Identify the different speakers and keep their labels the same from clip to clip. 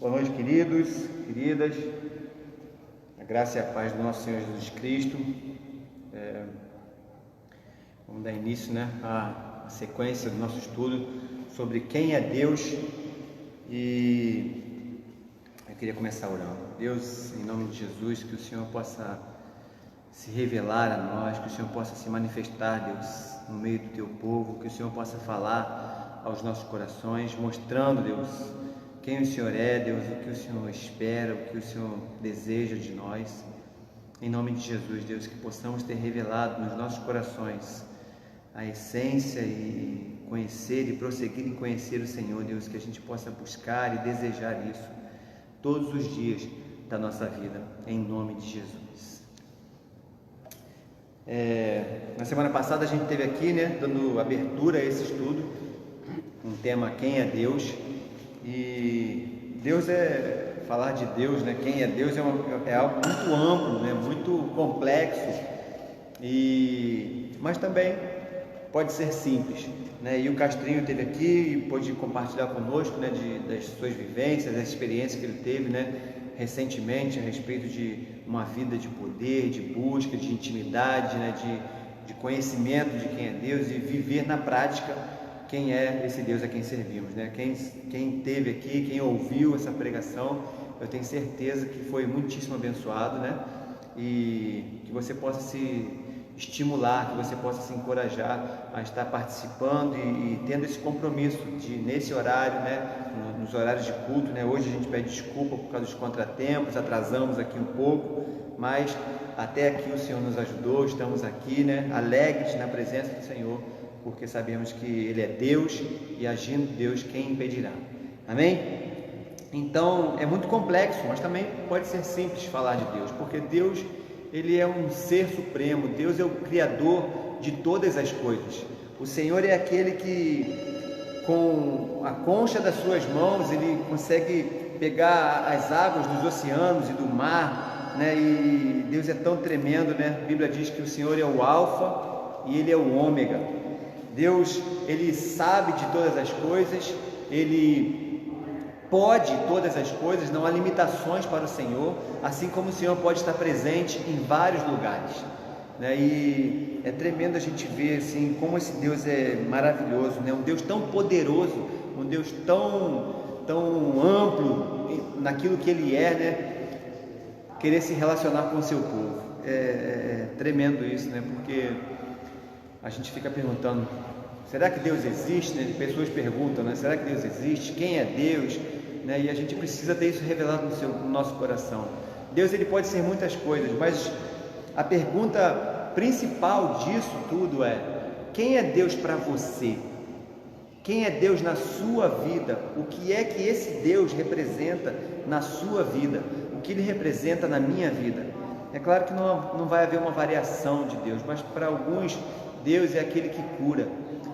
Speaker 1: Boa noite, queridos, queridas. A graça e a paz do nosso Senhor Jesus Cristo. Vamos dar início, à sequência do nosso estudo sobre quem é Deus. E eu queria começar orando. Deus, em nome de Jesus, que o Senhor possa se revelar a nós, que o Senhor possa se manifestar, Deus, no meio do Teu povo, que o Senhor possa falar aos nossos corações, mostrando, Deus, quem o Senhor é, Deus, o que o Senhor espera, o que o Senhor deseja de nós. Em nome de Jesus, Deus, que possamos ter revelado nos nossos corações a essência e conhecer e prosseguir em conhecer o Senhor, Deus, que a gente possa buscar e desejar isso todos os dias da nossa vida, em nome de Jesus. Na semana passada a gente teve aqui, dando abertura a esse estudo, um tema, quem é Deus. E Deus falar de Deus, quem é Deus é algo muito amplo, muito complexo, mas também pode ser simples, E o Castrinho esteve aqui e pôde compartilhar conosco, das suas vivências, das experiências que ele teve, recentemente a respeito de uma vida de poder, de busca, de intimidade, de conhecimento de quem é Deus e viver na prática quem é esse Deus a quem servimos, Quem esteve aqui, quem ouviu essa pregação, eu tenho certeza que foi muitíssimo abençoado, E que você possa se estimular, que você possa se encorajar a estar participando e tendo esse compromisso de, nesse horário, nos horários de culto, Hoje a gente pede desculpa por causa dos contratempos, atrasamos aqui um pouco, mas até aqui o Senhor nos ajudou, estamos aqui, alegres na presença do Senhor, porque sabemos que Ele é Deus e agindo Deus, quem impedirá? Amém? Então, é muito complexo, mas também pode ser simples falar de Deus, porque Deus, Ele é um ser supremo, Deus é o Criador de todas as coisas. O Senhor é aquele que, com a concha das suas mãos, Ele consegue pegar as águas dos oceanos e do mar, E Deus é tão tremendo, A Bíblia diz que o Senhor é o Alfa e Ele é o Ômega. Deus, Ele sabe de todas as coisas, Ele pode todas as coisas, não há limitações para o Senhor, assim como o Senhor pode estar presente em vários lugares, E é tremendo a gente ver assim, como esse Deus é maravilhoso, Um Deus tão poderoso, um Deus tão amplo naquilo que Ele querer se relacionar com o seu povo. É tremendo isso, porque a gente fica perguntando, será que Deus existe? Pessoas perguntam, será que Deus existe? Quem é Deus? E a gente precisa ter isso revelado no nosso coração. Deus, Ele pode ser muitas coisas, mas a pergunta principal disso tudo é: quem é Deus para você? Quem é Deus na sua vida? O que é que esse Deus representa na sua vida? O que Ele representa na minha vida? É claro que não vai haver uma variação de Deus, mas para alguns Deus é aquele que cura,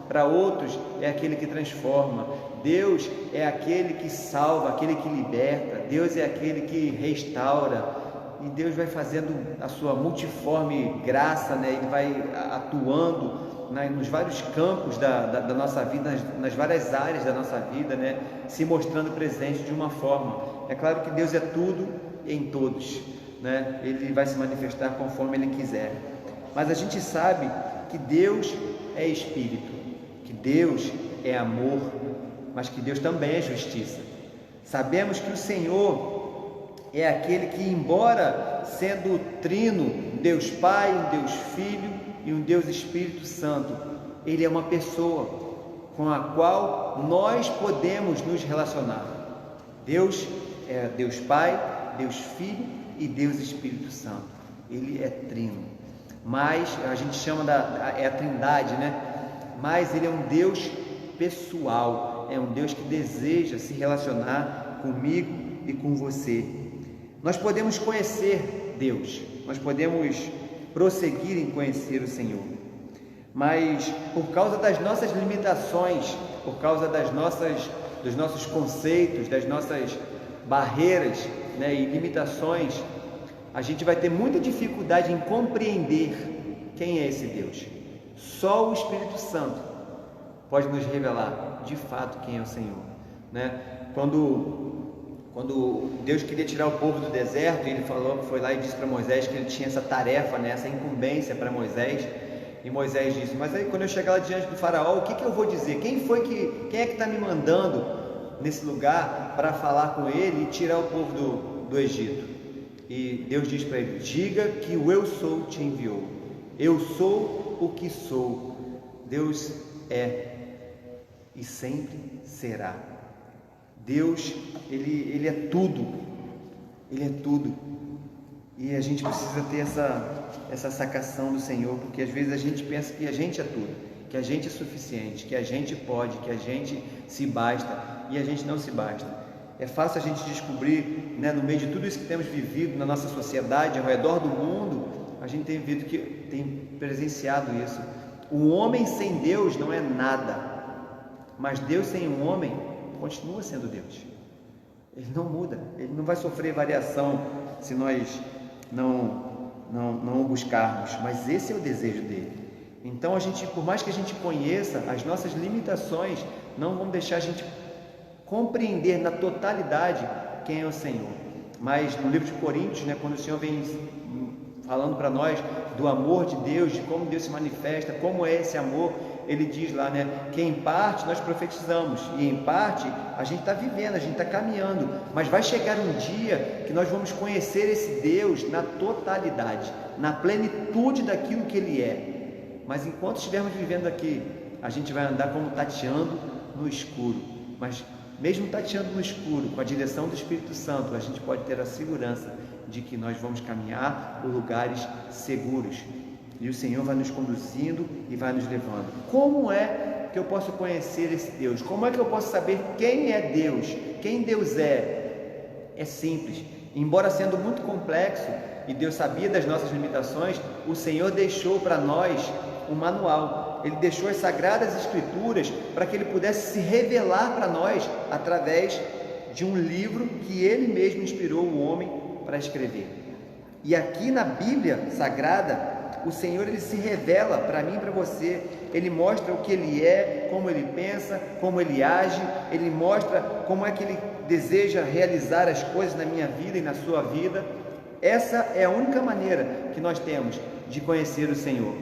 Speaker 1: para outros é aquele que transforma, Deus é aquele que salva, aquele que liberta, Deus é aquele que restaura, e Deus vai fazendo a sua multiforme graça, Ele vai atuando nos vários campos da nossa vida, nas várias áreas da nossa vida, se mostrando presente de uma forma. É claro que Deus é tudo em todos, Ele vai se manifestar conforme Ele quiser, mas a gente sabe que Deus é Espírito, que Deus é amor, mas que Deus também é justiça. Sabemos que o Senhor é aquele que, embora sendo trino, Deus Pai, um Deus Filho e um Deus Espírito Santo, Ele é uma pessoa com a qual nós podemos nos relacionar. Deus é Deus Pai, Deus Filho e Deus Espírito Santo. Ele é trino. Mas a gente chama é a Trindade, Mas Ele é um Deus pessoal, é um Deus que deseja se relacionar comigo e com você. Nós podemos conhecer Deus, nós podemos prosseguir em conhecer o Senhor, mas por causa das nossas limitações, por causa dos nossos conceitos, das nossas barreiras, e limitações, a gente vai ter muita dificuldade em compreender quem é esse Deus. Só o Espírito Santo pode nos revelar de fato quem é o Senhor, Quando quando Deus queria tirar o povo do deserto, ele foi lá e disse para Moisés que ele tinha essa tarefa, né, essa incumbência para Moisés. E Moisés disse: mas aí quando eu chegar lá diante do faraó, o que eu vou dizer? Quem é que está me mandando nesse lugar para falar com ele e tirar o povo do Egito? E Deus diz para ele: diga que o eu sou te enviou. Eu sou o que sou. Deus é e sempre será. Deus, Ele é tudo. Ele é tudo. E a gente precisa ter essa sacação do Senhor, porque às vezes a gente pensa que a gente é tudo, que a gente é suficiente, que a gente pode, que a gente se basta, e a gente não se basta. É fácil a gente descobrir, né, no meio de tudo isso que temos vivido na nossa sociedade, ao redor do mundo, a gente tem presenciado isso. O homem sem Deus não é nada, mas Deus sem um homem continua sendo Deus. Ele não muda, ele não vai sofrer variação se nós não o buscarmos, mas esse é o desejo dele. Então a gente, por mais que a gente conheça as nossas limitações, não vão deixar a gente compreender na totalidade quem é o Senhor. Mas no livro de Coríntios, né, quando o Senhor vem falando para nós do amor de Deus, de como Deus se manifesta, como é esse amor, ele diz lá, né, que em parte nós profetizamos e em parte a gente está vivendo, a gente está caminhando, mas vai chegar um dia que nós vamos conhecer esse Deus na totalidade, na plenitude daquilo que Ele é. Mas enquanto estivermos vivendo aqui, a gente vai andar como tateando no escuro, mas mesmo tateando no escuro, com a direção do Espírito Santo, a gente pode ter a segurança de que nós vamos caminhar por lugares seguros. E o Senhor vai nos conduzindo e vai nos levando. Como é que eu posso conhecer esse Deus? Como é que eu posso saber quem é Deus? Quem Deus é? É simples. Embora sendo muito complexo, e Deus sabia das nossas limitações, o Senhor deixou para nós um manual. Ele deixou as Sagradas Escrituras para que Ele pudesse se revelar para nós através de um livro que Ele mesmo inspirou o homem para escrever. E aqui na Bíblia Sagrada, o Senhor, Ele se revela para mim e para você. Ele mostra o que Ele é, como Ele pensa, como Ele age. Ele mostra como é que Ele deseja realizar as coisas na minha vida e na sua vida. Essa é a única maneira que nós temos de conhecer o Senhor.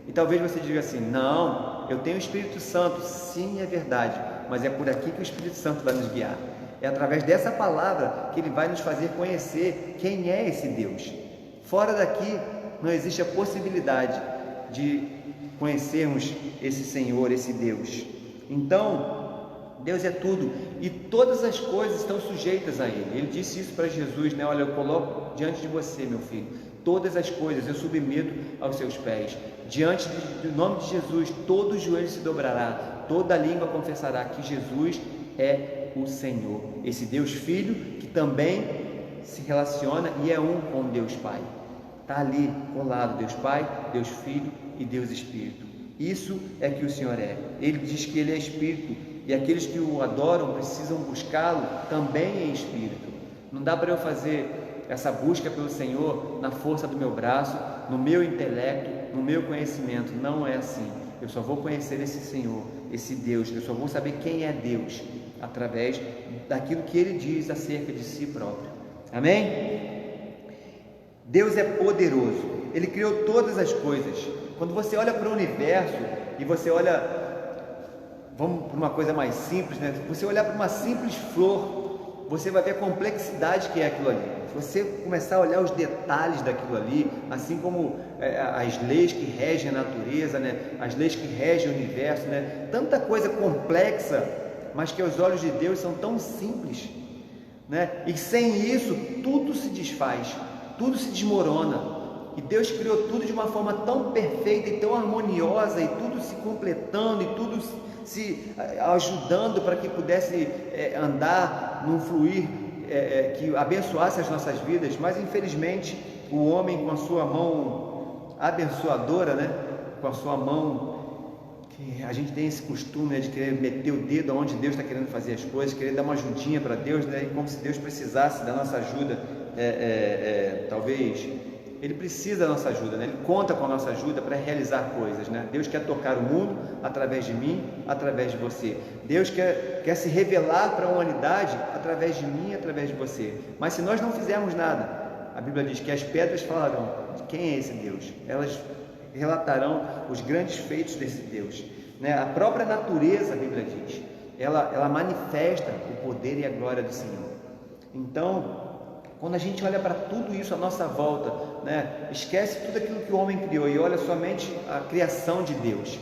Speaker 1: E talvez você diga assim: não, eu tenho o Espírito Santo. Sim, é verdade, mas é por aqui que o Espírito Santo vai nos guiar. É através dessa palavra que Ele vai nos fazer conhecer quem é esse Deus. Fora daqui não existe a possibilidade de conhecermos esse Senhor, esse Deus. Então, Deus é tudo e todas as coisas estão sujeitas a Ele. Ele disse isso para Jesus, né? Olha, eu coloco diante de você, meu filho, todas as coisas eu submeto aos seus pés. Diante do nome de Jesus, todo joelho se dobrará, toda língua confessará que Jesus é o Senhor. Esse Deus Filho que também se relaciona e é um com Deus Pai. Está ali colado, Deus Pai, Deus Filho e Deus Espírito. Isso é que o Senhor é. Ele diz que Ele é Espírito e aqueles que o adoram precisam buscá-lo também em Espírito. Não dá para eu fazer essa busca pelo Senhor na força do meu braço, no meu intelecto, no meu conhecimento. Não é assim. Eu só vou conhecer esse Senhor, esse Deus. Eu só vou saber quem é Deus através daquilo que Ele diz acerca de si próprio. Amém? Deus é poderoso, Ele criou todas as coisas. Quando você olha para o universo e você olha, vamos para uma coisa mais simples, né? Você olhar para uma simples flor, você vai ver a complexidade que é aquilo ali. Se você começar a olhar os detalhes daquilo ali, assim como as leis que regem a natureza, né? As leis que regem o universo, né? Tanta coisa complexa, mas que aos olhos de Deus são tão simples, né? E sem isso tudo se desfaz. Tudo se desmorona, e Deus criou tudo de uma forma tão perfeita e tão harmoniosa, e tudo se completando, e tudo se ajudando para que pudesse andar num fluir que abençoasse as nossas vidas. Mas infelizmente o homem, com a sua mão abençoadora, né, com a sua mão, que a gente tem esse costume, né, de querer meter o dedo onde Deus está querendo fazer as coisas, querer dar uma ajudinha para Deus, né, como se Deus precisasse da nossa ajuda, talvez Ele precisa da nossa ajuda, né? Ele conta com a nossa ajuda para realizar coisas, né? Deus quer tocar o mundo através de mim, através de você. Deus quer se revelar para a humanidade através de mim, através de você. Mas se nós não fizermos nada, a Bíblia diz que as pedras falarão de quem é esse Deus. Elas relatarão os grandes feitos desse Deus, né? A própria natureza, a Bíblia diz, ela manifesta o poder e a glória do Senhor. Então, quando a gente olha para tudo isso à nossa volta, né, esquece tudo aquilo que o homem criou e olha somente a criação de Deus,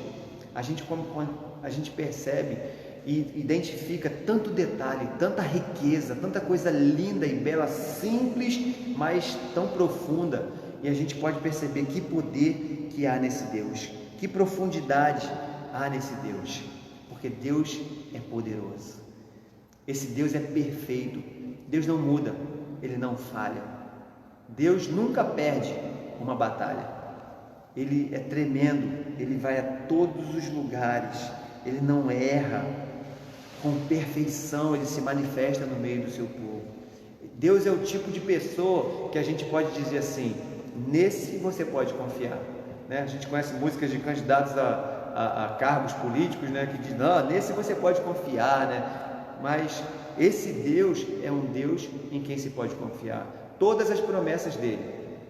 Speaker 1: a gente percebe e identifica tanto detalhe, tanta riqueza, tanta coisa linda e bela, simples, mas tão profunda, e a gente pode perceber que poder que há nesse Deus, que profundidade há nesse Deus, porque Deus é poderoso, esse Deus é perfeito, Deus não muda, Ele não falha, Deus nunca perde uma batalha, Ele é tremendo, Ele vai a todos os lugares, Ele não erra, com perfeição Ele se manifesta no meio do seu povo. Deus é o tipo de pessoa que a gente pode dizer assim, nesse você pode confiar, né? A gente conhece músicas de candidatos a cargos políticos, né, que diz, não, nesse você pode confiar, né? Mas esse Deus é um Deus em quem se pode confiar. Todas as promessas dele,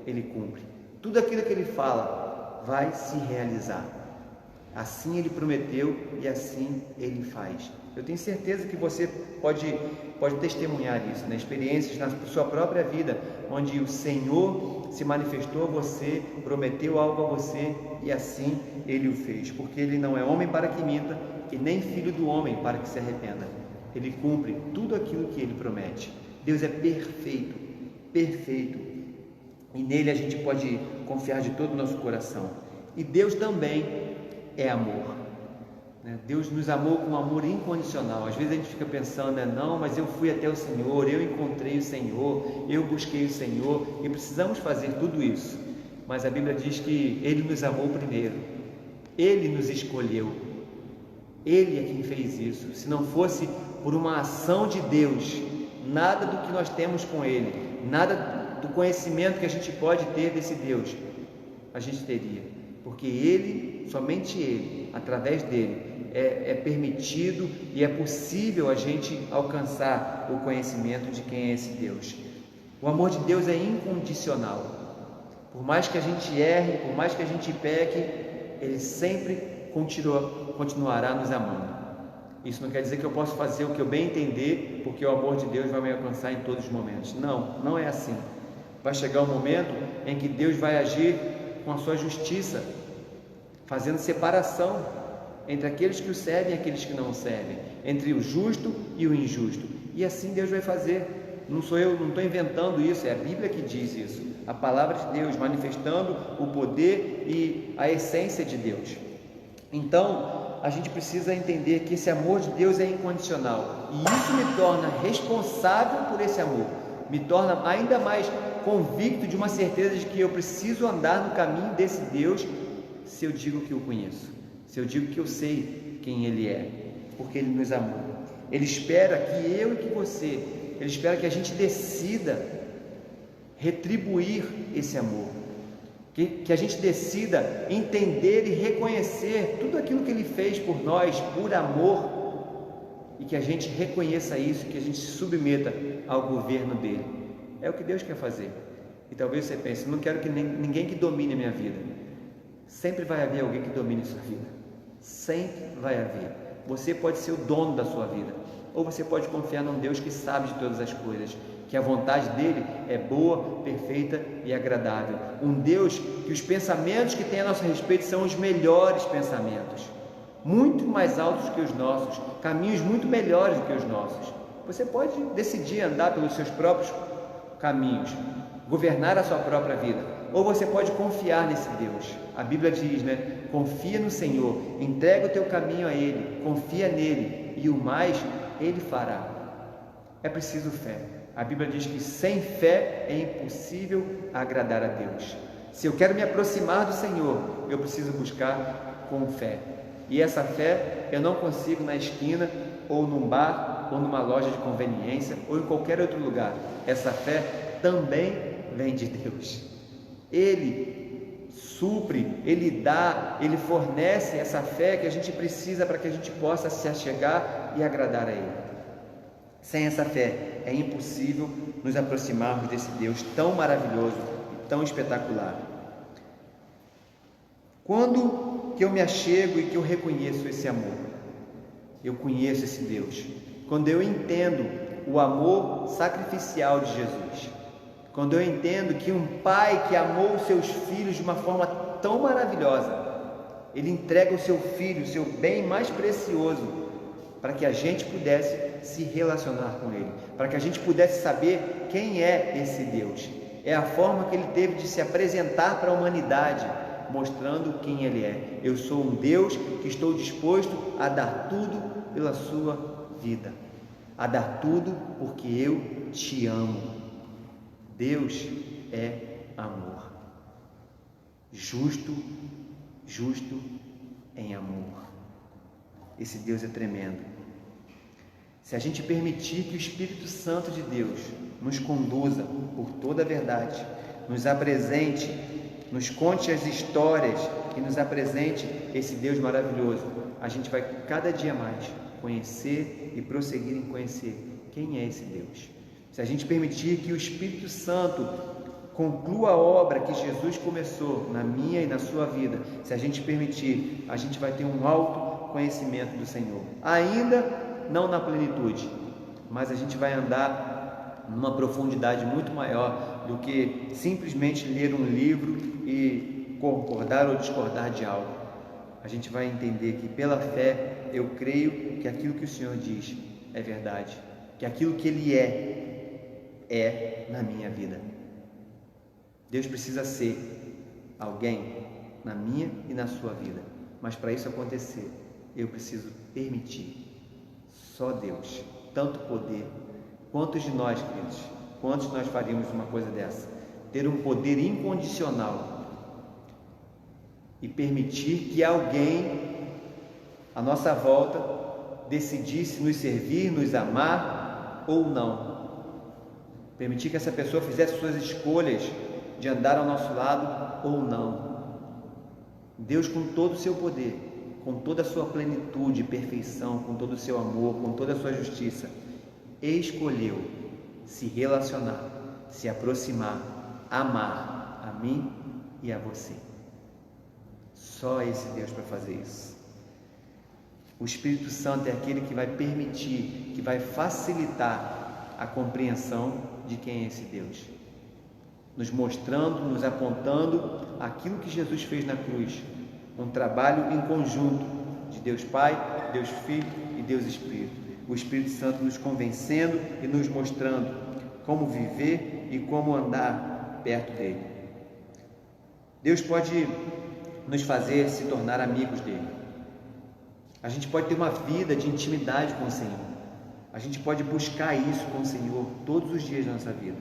Speaker 1: Ele cumpre. Tudo aquilo que Ele fala vai se realizar. Assim Ele prometeu e assim Ele faz. Eu tenho certeza que você pode testemunhar isso, né? Experiências na sua própria vida, onde o Senhor se manifestou a você, prometeu algo a você e assim Ele o fez. Porque Ele não é homem para que minta e nem filho do homem para que se arrependa. Ele cumpre tudo aquilo que Ele promete. Deus é perfeito, perfeito, e nele a gente pode confiar de todo o nosso coração. E Deus também é amor, né? Deus nos amou com um amor incondicional. Às vezes a gente fica pensando, né? Não, mas eu fui até o Senhor, eu encontrei o Senhor, eu busquei o Senhor, e precisamos fazer tudo isso, mas a Bíblia diz que Ele nos amou primeiro, Ele nos escolheu, Ele é quem fez isso. Se não fosse por uma ação de Deus, nada do que nós temos com Ele, nada do conhecimento que a gente pode ter desse Deus, a gente teria, porque Ele, somente Ele, através dele, é permitido e é possível a gente alcançar o conhecimento de quem é esse Deus. O amor de Deus é incondicional. Por mais que a gente erre, por mais que a gente peque, Ele sempre continuará nos amando. Isso não quer dizer que eu posso fazer o que eu bem entender, porque o amor de Deus vai me alcançar em todos os momentos. Não, não é assim. Vai chegar um momento em que Deus vai agir com a sua justiça, fazendo separação entre aqueles que o servem e aqueles que não o servem, entre o justo e o injusto. E assim Deus vai fazer. Não sou eu, não estou inventando isso, é a Bíblia que diz isso. A palavra de Deus manifestando o poder e a essência de Deus. Então, a gente precisa entender que esse amor de Deus é incondicional, e isso me torna responsável por esse amor, me torna ainda mais convicto de uma certeza de que eu preciso andar no caminho desse Deus, se eu digo que o conheço, se eu digo que eu sei quem Ele é, porque Ele nos amou. Ele espera que eu e que você, Ele espera que a gente decida retribuir esse amor, que a gente decida entender e reconhecer tudo aquilo que Ele fez por nós, por amor, e que a gente reconheça isso, que a gente se submeta ao governo dEle. É o que Deus quer fazer. E talvez você pense, não quero que ninguém que domine a minha vida. Sempre vai haver alguém que domine a sua vida. Sempre vai haver. Você pode ser o dono da sua vida, ou você pode confiar num Deus que sabe de todas as coisas, que a vontade dele é boa, perfeita e agradável. Um Deus que os pensamentos que tem a nosso respeito são os melhores pensamentos, muito mais altos que os nossos, caminhos muito melhores do que os nossos. Você pode decidir andar pelos seus próprios caminhos, governar a sua própria vida, ou você pode confiar nesse Deus. A Bíblia diz, né? Confia no Senhor, entrega o teu caminho a Ele, confia nele, e o mais Ele fará. É preciso fé. A Bíblia diz que sem fé é impossível agradar a Deus. Se eu quero me aproximar do Senhor, eu preciso buscar com fé. E essa fé eu não consigo na esquina, ou num bar, ou numa loja de conveniência, ou em qualquer outro lugar. Essa fé também vem de Deus. Ele supre, Ele dá, Ele fornece essa fé que a gente precisa para que a gente possa se achegar e agradar a Ele. Sem essa fé é impossível nos aproximarmos desse Deus tão maravilhoso e tão espetacular. Quando que eu me achego e que eu reconheço esse amor? Eu conheço esse Deus quando eu entendo o amor sacrificial de Jesus. Quando eu entendo que um pai que amou os seus filhos de uma forma tão maravilhosa, ele entrega o seu filho, o seu bem mais precioso, para que a gente pudesse se relacionar com ele, para que a gente pudesse saber quem é esse Deus. É a forma que ele teve de se apresentar para a humanidade, mostrando quem ele é. Eu sou um Deus que estou disposto a dar tudo pela sua vida, a dar tudo porque eu te amo. Deus é amor, justo em amor. Esse Deus é tremendo. Se a gente permitir que o Espírito Santo de Deus nos conduza por toda a verdade, nos apresente, nos conte as histórias e nos apresente esse Deus maravilhoso, a gente vai cada dia mais conhecer e prosseguir em conhecer quem é esse Deus. Se a gente permitir que o Espírito Santo conclua a obra que Jesus começou na minha e na sua vida, se a gente permitir, a gente vai ter um alto conhecimento do Senhor. Ainda não na plenitude, mas a gente vai andar numa profundidade muito maior do que simplesmente ler um livro e concordar ou discordar de algo. A gente vai entender que pela fé eu creio que aquilo que o Senhor diz é verdade, que aquilo que Ele é na minha vida. Deus precisa ser alguém na minha e na sua vida, mas para isso acontecer, eu preciso permitir. Só Deus, tanto poder. Quantos de nós, queridos, quantos de nós faríamos uma coisa dessa? Ter um poder incondicional e permitir que alguém à nossa volta decidisse nos servir, nos amar ou não. Permitir que essa pessoa fizesse suas escolhas de andar ao nosso lado ou não. Deus, com todo o seu poder, com toda a sua plenitude e perfeição, com todo o seu amor, com toda a sua justiça, escolheu se relacionar, se aproximar, amar a mim e a você. Só esse Deus para fazer isso. O Espírito Santo é aquele que vai permitir, que vai facilitar a compreensão de quem é esse Deus, nos mostrando, nos apontando aquilo que Jesus fez na cruz, um trabalho em conjunto de Deus Pai, Deus Filho e Deus Espírito. O Espírito Santo nos convencendo e nos mostrando como viver e como andar perto dele. Deus pode nos fazer se tornar amigos dele. A gente pode ter uma vida de intimidade com o Senhor. A gente pode buscar isso com o Senhor todos os dias da nossa vida.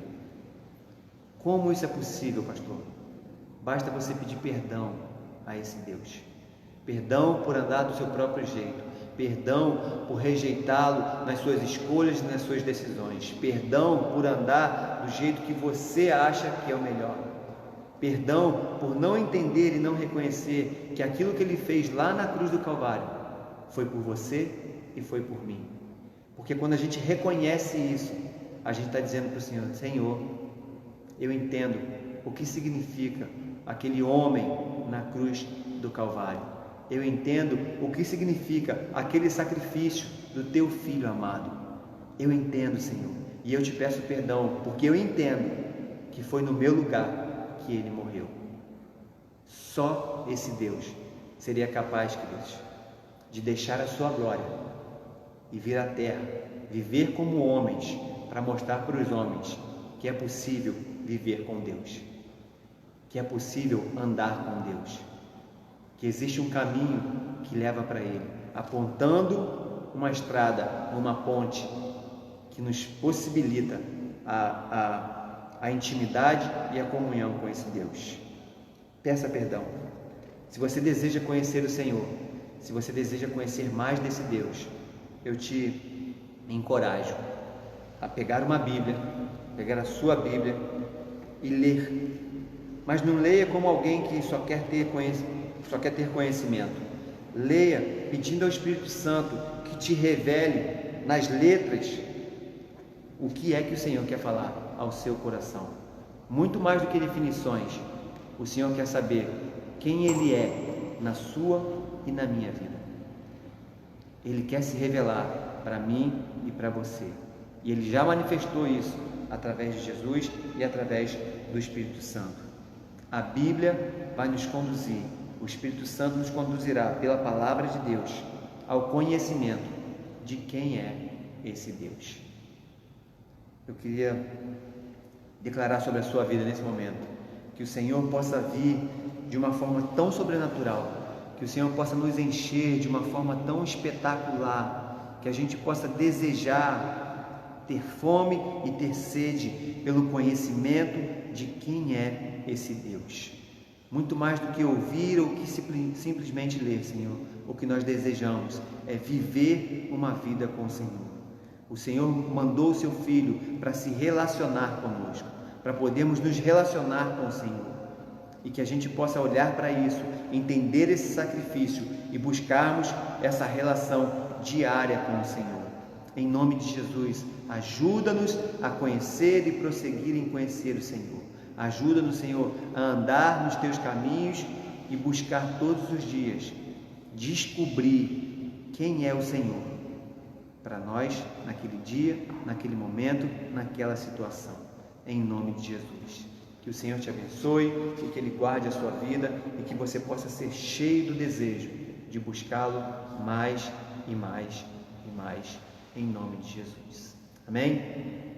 Speaker 1: Como isso é possível, pastor? Basta você pedir perdão a esse Deus. Perdão por andar do seu próprio jeito. Perdão por rejeitá-lo nas suas escolhas e nas suas decisões. Perdão por andar do jeito que você acha que é o melhor. Perdão por não entender e não reconhecer que aquilo que Ele fez lá na cruz do Calvário foi por você e foi por mim. Porque quando a gente reconhece isso, a gente está dizendo para o Senhor: Senhor, eu entendo o que significa aquele homem na cruz do Calvário. Eu entendo o que significa aquele sacrifício do teu Filho amado. Eu entendo, Senhor, e eu te peço perdão, porque eu entendo que foi no meu lugar que Ele morreu. Só esse Deus seria capaz, queridos, de deixar a sua glória e vir à terra, viver como homens, para mostrar para os homens que é possível viver com Deus, que é possível andar com Deus, que existe um caminho que leva para Ele, apontando uma estrada, uma ponte que nos possibilita a intimidade e a comunhão com esse Deus. Peça perdão. Se você deseja conhecer o Senhor, se você deseja conhecer mais desse Deus, eu te encorajo a pegar uma Bíblia, pegar a sua Bíblia e ler mas não leia como alguém que só quer ter conhecimento. Leia pedindo ao Espírito Santo que te revele nas letras o que é que o Senhor quer falar ao seu coração. Muito mais do que definições, o Senhor quer saber quem Ele é na sua e na minha vida. Ele quer se revelar para mim e para você. E Ele já manifestou isso através de Jesus e através do Espírito Santo. A Bíblia vai nos conduzir, o Espírito Santo nos conduzirá pela palavra de Deus ao conhecimento de quem é esse Deus. Eu queria declarar sobre a sua vida nesse momento, que o Senhor possa vir de uma forma tão sobrenatural, que o Senhor possa nos encher de uma forma tão espetacular, que a gente possa desejar ter fome e ter sede pelo conhecimento de quem é esse Deus. Muito mais do que ouvir ou que simplesmente ler, Senhor, o que nós desejamos é viver uma vida com o Senhor. O Senhor mandou o seu Filho para se relacionar conosco, para podermos nos relacionar com o Senhor. E que a gente possa olhar para isso, entender esse sacrifício e buscarmos essa relação diária com o Senhor. Em nome de Jesus, ajuda-nos a conhecer e prosseguir em conhecer o Senhor. Ajuda-nos, Senhor, a andar nos teus caminhos e buscar todos os dias descobrir quem é o Senhor para nós, naquele dia, naquele momento, naquela situação. Em nome de Jesus. Que o Senhor te abençoe e que Ele guarde a sua vida e que você possa ser cheio do desejo de buscá-lo mais e mais e mais, em nome de Jesus. Amém?